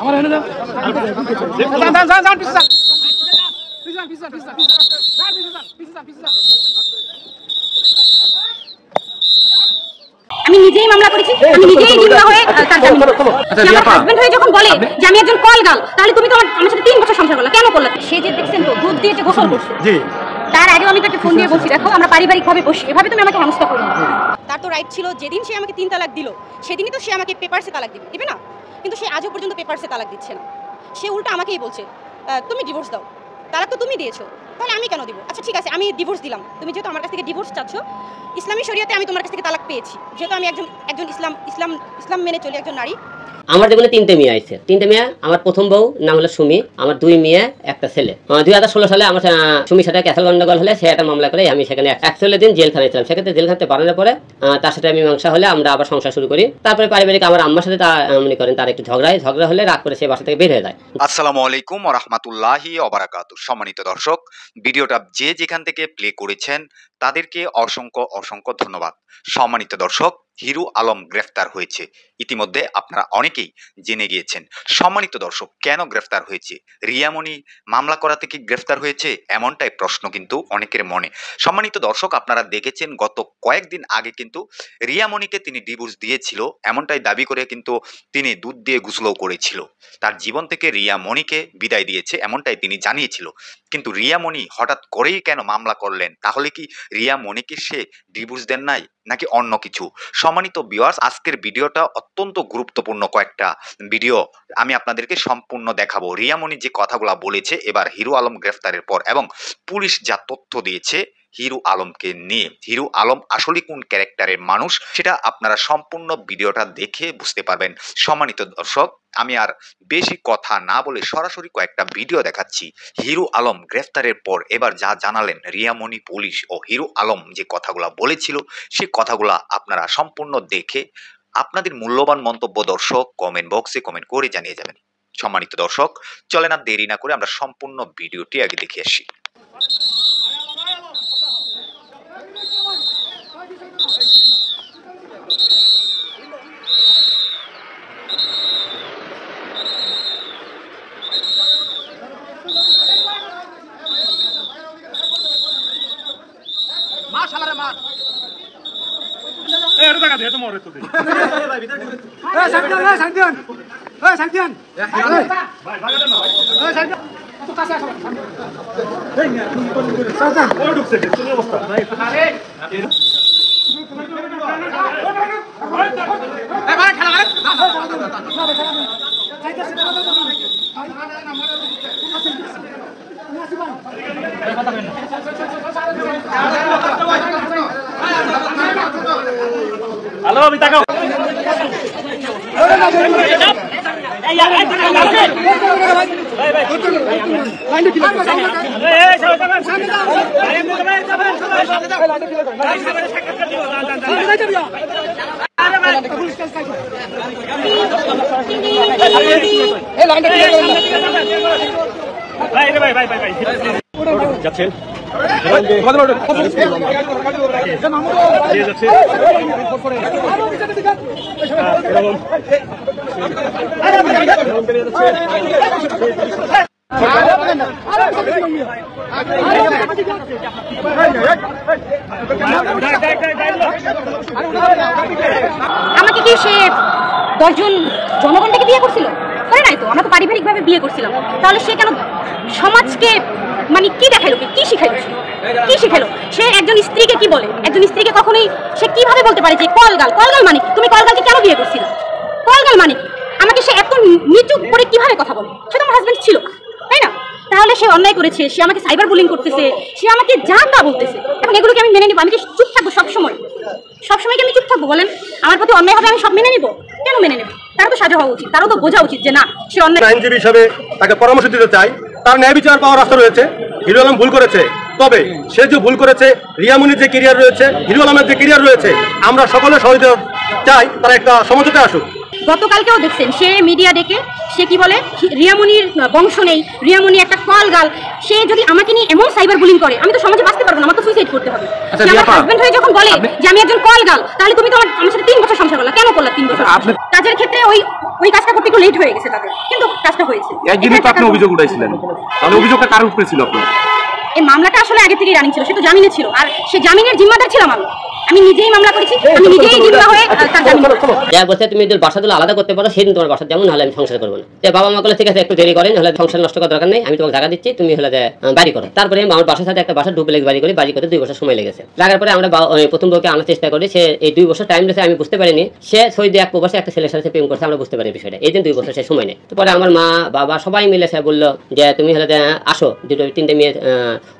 আমার এনে দাও আমি নিজেই মামলা করেছি, আমি নিজেই জিম্মা হয়ে তার জামিন। আমার হাজবেন্ড হয়ে যখন বলে যে আমি একজন কলগাল, তাহলে তুমি তো আমার সাথে 3 বছর সংসার করলে, কেন করলে? সে যে দেখছেন তো দুধ দিয়ে যে গোসল করছে, জি, তার আগেও আমি তাকে ফোন দিয়ে বলছি, দেখো আমরা পারিবারিকভাবে বসি, এভাবে তুমি আমাকে হেনস্থা করো না। তার তো রাইট ছিল, যেদিন সে আমাকে 3 তালাক দিল সেদিনই তো সে আমাকে পেপারসে তালাক দিবে না, কিন্তু সে আজও পর্যন্ত পেপারসে তালাক দিচ্ছে না। সে উল্টা আমাকেই বলছে তুমি ডিভোর্স দাও, তালাক তো তুমি দিয়েছো, তাহলে আমি কেন দিব? আচ্ছা ঠিক আছে, আমি ডিভোর্স দিলাম, তুমি যেহেতু আমার কাছ থেকে ডিভোর্স চাচ্ছ, ইসলামী শরিয়াতে আমি তোমার কাছ থেকে তালাক পেয়েছি, যেহেতু আমি একজন ইসলাম মেনে চলি, একজন নারী। আমার জীবনে 3টে মেয়ে আছে। 3টে মেয়ে, আমার প্রথম বউ নাম হলো সুমি, আমার 2 মেয়ে, একটা ছেলে। 2016 সালে আমার সুমির সাথে ক্যাসেল গন্ডগোল হলে সে একটা মামলা করে আমি সেখানে 41 দিন জেলখানায় ছিলাম। সেক্ষেত্রে জেলখানাতে বাড়ানোর পরে তার সাথে আমি মীমাংসা হলে আমরা আবার সংসার শুরু করি। তারপরে পারিবারিক আমার আম্মার সাথে মনে করেন তার একটু ঝগড়া হলে রাগ করে সে বাসা থেকে বের হয়ে যায়। আসসালামু আলাইকুম ওয়া রাহমাতুল্লাহি ওয়া বারাকাতুহু। সম্মানিত দর্শক, ভিডিওটা যে যেখান থেকে প্লে করেছেন তাদেরকে অসংখ্য ধন্যবাদ। সম্মানিত দর্শক, হিরু আলম গ্রেফতার হয়েছে, ইতিমধ্যে আপনারা অনেকেই জেনে গিয়েছেন। সম্মানিত দর্শক, কেন গ্রেফতার হয়েছে? রিয়ামণি মামলা করা থেকে গ্রেফতার হয়েছে, এমনটাই প্রশ্ন কিন্তু অনেকের মনে। সম্মানিত দর্শক, আপনারা দেখেছেন গত কয়েকদিন আগে কিন্তু রিয়ামণিকে তিনি ডিভোর্স দিয়েছিল, এমনটাই দাবি করে কিন্তু তিনি দুধ দিয়ে গোসলও করেছিল। তার জীবন থেকে রিয়ামণিকে বিদায় দিয়েছে, এমনটাই তিনি জানিয়েছিল। কিন্তু রিয়ামণি হঠাৎ করেই কেন মামলা করলেন? তাহলে কি রিয়ামণিকে সে ডিভোর্স দেন নাই নাকি অন্য কিছু? সম্মানিত ভিউয়ার্স, আজকের ভিডিওটা অত্যন্ত গুরুত্বপূর্ণ কয়েকটা ভিডিও আমি আপনাদেরকে সম্পূর্ণ দেখাবো। রিয়ামণি যে কথাগুলো বলেছে এবার হিরু আলম গ্রেফতারের পর, এবং পুলিশ যা তথ্য দিয়েছে হিরু আলমকে নিয়ে, হিরু আলম আসলে কোন ক্যারেক্টারের মানুষ সেটা আপনারা সম্পূর্ণ ভিডিওটা দেখে বুঝতে পারবেন। সম্মানিত দর্শক, আমি আর বেশি কথা না বলে সরাসরি কয়েকটা ভিডিও দেখাচ্ছি। হিরু আলম গ্রেফতারের পর এবার যা জানালেন রিয়ামণি, পুলিশ ও হিরু আলম যে কথাগুলো বলেছিল সেই কথাগুলো আপনারা সম্পূর্ণ দেখে আপনাদের মূল্যবান মন্তব্য দর্শক কমেন্ট বক্সে কমেন্ট করে জানিয়ে যাবেন। সম্মানিত দর্শক, চলেন আর দেরি না করে আমরা সম্পূর্ণ ভিডিওটি আগে দেখে আসি। হ্যালো, আমি তাকাও। যাচ্ছেন আমাকে কি সে 10 জন জনগণকে বিয়ে করছিল? করে নাই তো, আমরা তো পারিবারিকভাবে বিয়ে করছিলাম। তাহলে সে কেন সমাজকে মানে কি দেখাইলো, কি শিখাইলো? কি শিখাইলো? সে একজন স্ত্রীকে কি বলে? একজন স্ত্রীকে কখনোই সে কিভাবে বলতে পারে যে কলগাল? কলগাল মানে তুমি কলগালকে কেন বিয়ে করছিল? কলগাল মানে আমাকে সে এত নিচু করে কিভাবে কথা বলে? সে তো আমার হাজবেন্ড ছিল, তাই না? তাহলে সে অন্যায় করেছে, সে আমাকে সাইবার বুলিং করতেছে, সে আমাকে যা তা বলতেছে। এখন এগুলোকে আমি মেনে নিব? আমি কি চুপ থাকবো সবসময় কি আমি চুপ থাকবো বলেন? আমার প্রতি অন্যায় হবে, আমি সব মেনে নিব? কেন মেনে নেব? তারও তো সাজা হওয়া উচিত, তারও তো বোঝা উচিত যে না সে অন্যায়। আইনজীবী হিসাবে তাকে পরামর্শ দিতে চাই, তার ন্যায় বিচার পাওয়ার রাস্তা রয়েছে। হিরু আলম ভুল করেছে, তবে সে যে ভুল করেছে, রিয়ামণির যে ক্যারিয়ার রয়েছে, হিরু আলমের যে ক্যারিয়ার রয়েছে, আমরা সকলে সহযোগিতা চাই, তারা একটা সমঝোতায় আসুক। গতকালকেও দেখছেন সে মিডিয়া ডেকে সে কি বলে রিয়ামনির বংশ নেই, রিয়ামনি একটা কল গাল। সে যদি আমাকে নিয়ে এমন সাইবার বুলিং করে আমি তো সমাজে বাঁচতে পারবো না, আমার তো সুইসাইড করতে হবে। আমার হাজবেন্ড হয়ে যখন বলে যে আমি একজন কল গাল, তাহলে তুমি তো আমার সাথে 3 বছর সংসার করলা, কেন করলা 3 বছর? কাজের ক্ষেত্রে ওই কাজটা করতে একটু লেট হয়ে গেছে তাদের, কিন্তু কাজটা হয়েছে। একদিনই তো আপনি অভিযোগ উঠাইছিলেন, তাহলে অভিযোগটা কার উপরে ছিল আপনার? এই মামলাটা আসলে আগে থেকেই রানিং ছিল, সে তো জামিনে ছিল, আর সে জামিনের জিম্মাদার ছিলাম আমি নিজেই মামলা করেছি, আমি নিজেই জিম্মা হয়ে তার জামিন যা বলছে তুমি যদি বাসাগুলো আলাদা করতে পারো সেদিন তোমার বাসা যেমন হলে আমি সংসার করবো না। যে বাবা মা বলে ঠিক আছে একটু দেরি করেন, হলে সংসার নষ্ট করার দরকার নেই, আমি তোমাকে জায়গা দিচ্ছি, তুমি হলে বাড়ি করো। তারপরে আমার বাসার সাথে একটা বাসা ডুপ্লেক্স বাড়ি করি, বাড়ি করতে 2 বছর সময় লেগেছে। লাগার পরে আমরা প্রথম বউকে আনার চেষ্টা করি, সে এই 2 বছর টাইম লেগেছে, আমি বুঝতে পারিনি সে সৌদি এক প্রবাসে একটা ছেলের সাথে প্রেম করছে, আমরা বুঝতে পারি বিষয়টা। এই দিন 2 বছর সে সময় নেই। তারপরে আমার মা বাবা সবাই মিলে সে বললো যে তুমি হলে আসো, 2-3টে মেয়ে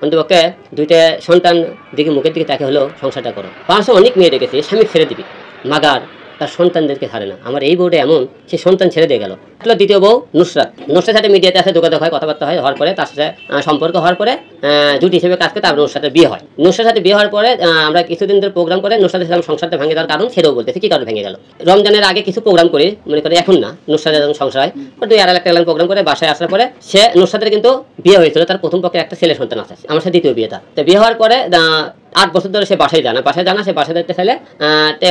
অন্তপক্ষে 2টে সন্তান দিকে মুখের দিকে তাকে হলো সংসারটা করো। বাংলাদেশে অনেক মেয়ে ডেকেছে স্বামী ছেড়ে দিবি, মাগার তার সন্তানদেরকে ছাড়ে না। আমার এই বউটা এমন, সে সন্তান ছেড়ে দিয়ে গেল। দ্বিতীয় বউ নুসরাতের সাথে মিডিয়াতে আসে যোগাযোগ হয়, কথাবার্তা হয়, হওয়ার পরে তার সাথে সম্পর্ক হওয়ার পরে জুটি হিসেবে কাজ করে তারপর নুসরাতের বিয়ে হয়। নুসরাতের সাথে বিয়ে হওয়ার পরে আমরা কিছুদিন ধরে প্রোগ্রাম করে নুসরাতের সাথে সংসারটা ভেঙে দেওয়ার কারণ সেটাও বলতেছে কি কারণে ভেঙে গেল। রমজানের আগে কিছু প্রোগ্রাম করি, মনে করি এখন না, নুসরাতের যখন সংসার হয় 2-1 প্রোগ্রাম করে বাসায় আসার পরে সে নুসরাতের কিন্তু বিয়ে হয়েছিল, তার প্রথম পক্ষে একটা ছেলে সন্তান আছে, আমার সাথে দ্বিতীয় বিয়ে। তার বিয়ে হওয়ার পরে 8 বছর ধরে সে বাসায় জানা সে বাসায় দেখতে চাইলে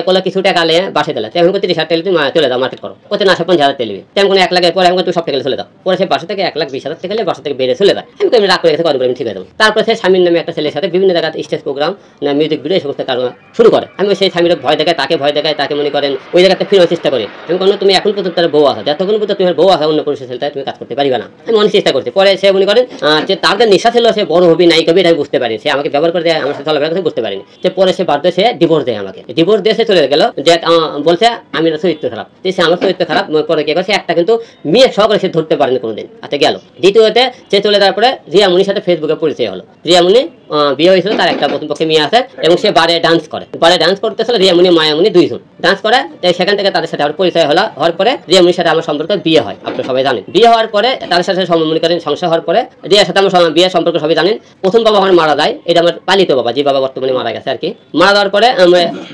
কোলে কিছু টাকা নিয়ে বাসায় দিলে তেমন করে 30,000 টাকা তুমি চলে দাও মার্কেট করো, কোথায় 50,000 টাকা নিবি, তেমন কোনো 1 লাখের পরে আমি তুমি সব টাকা চলে দাও। পরে সে বাসা থেকে 1,20,000 টাকা বাসা থেকে বেড়ে চলে যায়। আমি রাগ করে গেছে, কত আমি ঠিক আছে। তারপরে সে স্বামীর নামে একটা ছেলের সাথে বিভিন্ন জায়গায় স্টেজ প্রোগ্রাম মিউজিক ভিডিও এই সমস্ত কারণ শুরু করে। আমি সেই স্বামীর ভয় দেখায়, তাকে মনে করেন ওই জায়গাতে ফিরানোর চেষ্টা করি। আমি কোনো তুমি এখন পর্যন্ত তার বউ আছে, যতক্ষণ পর্যন্ত তোমার বউ আছে অন্য পুরুষের ছেলে তুমি কাজ করতে পারবে না, আমি অনেক চেষ্টা করছি। পরে সে মনে করেন যে তাদের নেশা ছিল সে বড় হবি নাই কবি, আমি বুঝতে পারি সে আমাকে ব্যবহার করে দেয়, আমার সাথে চলাফেরা করতে বুঝতে পারিনি। পরে সে বাধ্য সে ডিভোর্স দেয়, আমাকে ডিভোর্স দিয়ে সে চলে গেল, যে বলছে আমি চরিত্র খারাপ, সে আমার চরিত্র খারাপ। পরে কি করছে একটা কিন্তু মেয়ে সহকারে সে ধরতে পারেনি কোনোদিন, আচ্ছা গেল। দ্বিতীয়তে সে চলে যাওয়ার পরে রিয়ামনির সাথে ফেসবুকে পরিচয় হলো। রিয়ামনি বিয়ে হয়েছিল, তার একটা প্রথম পক্ষে মেয়ে আছে এবং সে বারে ডান্স করে, করতেছিল রিয়ামনি মায়ামনি 2 জন ডান্স করে। সেখান থেকে তাদের সাথে আমার পরিচয় হওয়ার পরে রিয়ামনির সাথে আমার সম্পর্ক বিয়ে হয়, আপনারা সবাই জানেন। বিয়ে হওয়ার পরে তাদের সাথে মনে করেন সংসার হওয়ার পরে রিয়ার সাথে আমার বিয়ের সম্পর্ক সবাই জানেন। প্রথম বাবা আমার মারা যায়, এটা আমার পালিত বাবা, যে বাবা বর্তমানে মারা গেছে আর কি। মারা যাওয়ার পরে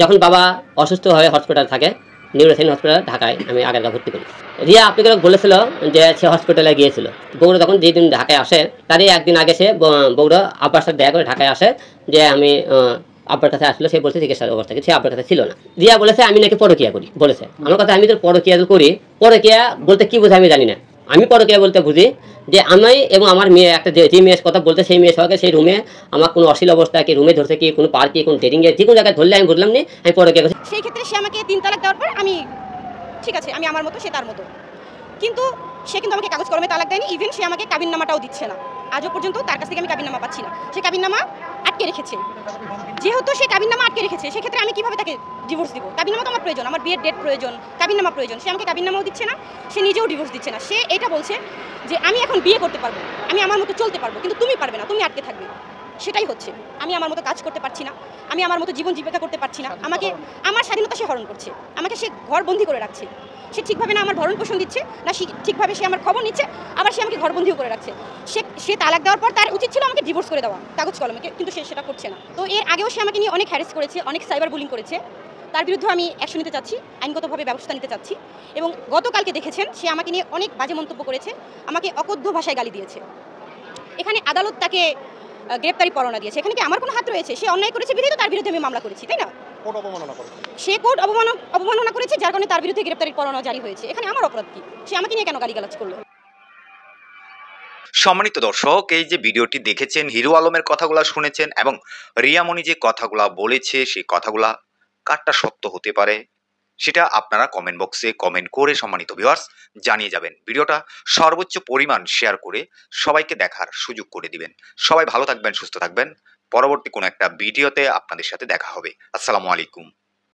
যখন বাবা অসুস্থ হয়ে হসপিটাল থাকে, নিউরোসাইন হসপিটাল ঢাকায়, আমি আগারগাঁ ভর্তি করি। রিয়া আপনাকে বলেছিল যে সে হসপিটালে গিয়েছিল। বউরা যখন যেদিন ঢাকায় আসে তারই একদিন আগে সে বউরা আব্বার সাথে দেখা করে ঢাকায় আসে, যে আমি আব্বার কাছে আসলো। সে বলছে চিকিৎসার অবস্থা সে আব্বার কাছে ছিল না। রিয়া বলেছে আমি নাকি পরকিয়া করি, বলেছে আমার কথা। আমি তো পরকিয়া করি, পরকিয়া বলতে কি বোঝে আমি জানি না। আমি পরকিয়া বলতে বুঝি যে আমি এবং আমার মেয়ে একটা যে মেয়ের কথা বলতে, সেই মেয়ের সঙ্গে সেই রুমে আমার কোনো অশ্লীল অবস্থা কি রুমে ধরছে কি কোনো পার্কে কোনো ডেটিংয়ে যে কোনো জায়গায় ধরলে আমি বুঝলাম না আমি পরকিয়া করছি। সেই ক্ষেত্রে সে আমাকে 3 তালাক দেওয়ার পর আমি ঠিক আছে, আমি আমার মতো সে তার মতো, কিন্তু সে কিন্তু আমাকে কাগজ কলমে তালাক দেয়নি। ইভেন সে আমাকে কাবিননামাটাও দিচ্ছে না, আজও পর্যন্ত তার কাছ থেকে আমি কাবিননামা পাচ্ছি না। সে কাবিননামা আটকে রেখেছে। যেহেতু সে কাবিননামা আটকে রেখেছে, সেক্ষেত্রে আমি কিভাবে তাকে ডিভোর্স দিব? কাবিননামা তো আমার প্রয়োজন, আমার বিয়ের ডেট প্রয়োজন, কাবিননামা প্রয়োজন। সে আমাকে কাবিননামাও দিচ্ছে না, সে নিজেও ডিভোর্স দিচ্ছে না। সে এটা বলছে যে আমি এখন বিয়ে করতে পারবো, আমি আমার মতো চলতে পারবো, কিন্তু তুমি পারবে না, তুমি আটকে থাকবে। সেটাই হচ্ছে, আমি আমার মতো কাজ করতে পারছি না, আমি আমার মতো জীবন জীবিকা করতে পারছি না। আমাকে আমার স্বাধীনতা সে হরণ করছে, আমাকে সে ঘর বন্দি করে রাখছে। সে ঠিকভাবে না আমার ভরণ পোষণ দিচ্ছে, না ঠিকভাবে সে আমার খবর নিচ্ছে, আবার সে আমাকে ঘরবন্দিও করে রাখছে। সে তালাক দেওয়ার পর তার উচিত ছিল আমাকে ডিভোর্স করে দেওয়া কাগজ কলমে, কিন্তু সে সেটা করছে না। তো এর আগেও সে আমাকে নিয়ে অনেক হ্যারেস করেছে, অনেক সাইবার বুলিং করেছে। তার বিরুদ্ধে আমি অ্যাকশন নিতে চাচ্ছি, আইনগতভাবে ব্যবস্থা নিতে চাচ্ছি। এবং গতকালকে দেখেছেন সে আমাকে নিয়ে অনেক বাজে মন্তব্য করেছে, আমাকে অকথ্য ভাষায় গালি দিয়েছে। এখানে আদালত তাকে গ্রেপ্তারি পরোয়ানা দিয়েছে, এখানে কি আমার কোনো হাত রয়েছে? সে অন্যায় করেছে বিধায় তো তার বিরুদ্ধে আমি মামলা করেছি, তাই না? সে কোর্ট অবমাননা করেছে, যার কারণে তার বিরুদ্ধে গ্রেপ্তারি পরোয়ানা জারি হয়েছে। এখানে আমার অপরাধ কি? সে আমাকে নিয়ে কেন গালিগালাজ করলো? সম্মানিত দর্শক, এই যে ভিডিওটি দেখেছেন, হিরো আলমের কথাগুলা শুনেছেন এবং রিয়ামনি যে কথাগুলা বলেছে সেই কথাগুলা কারটা সত্য হতে পারে সেটা আপনারা কমেন্ট বক্সে কমেন্ট করে সম্মানিত ভিউয়ার্স জানিয়ে যাবেন। ভিডিওটা সর্বোচ্চ পরিমাণ শেয়ার করে সবাইকে দেখার সুযোগ করে দিবেন। সবাই ভালো থাকবেন, সুস্থ থাকবেন। পরবর্তী কোনো একটা ভিডিওতে আপনাদের সাথে দেখা হবে। আসসালামু আলাইকুম।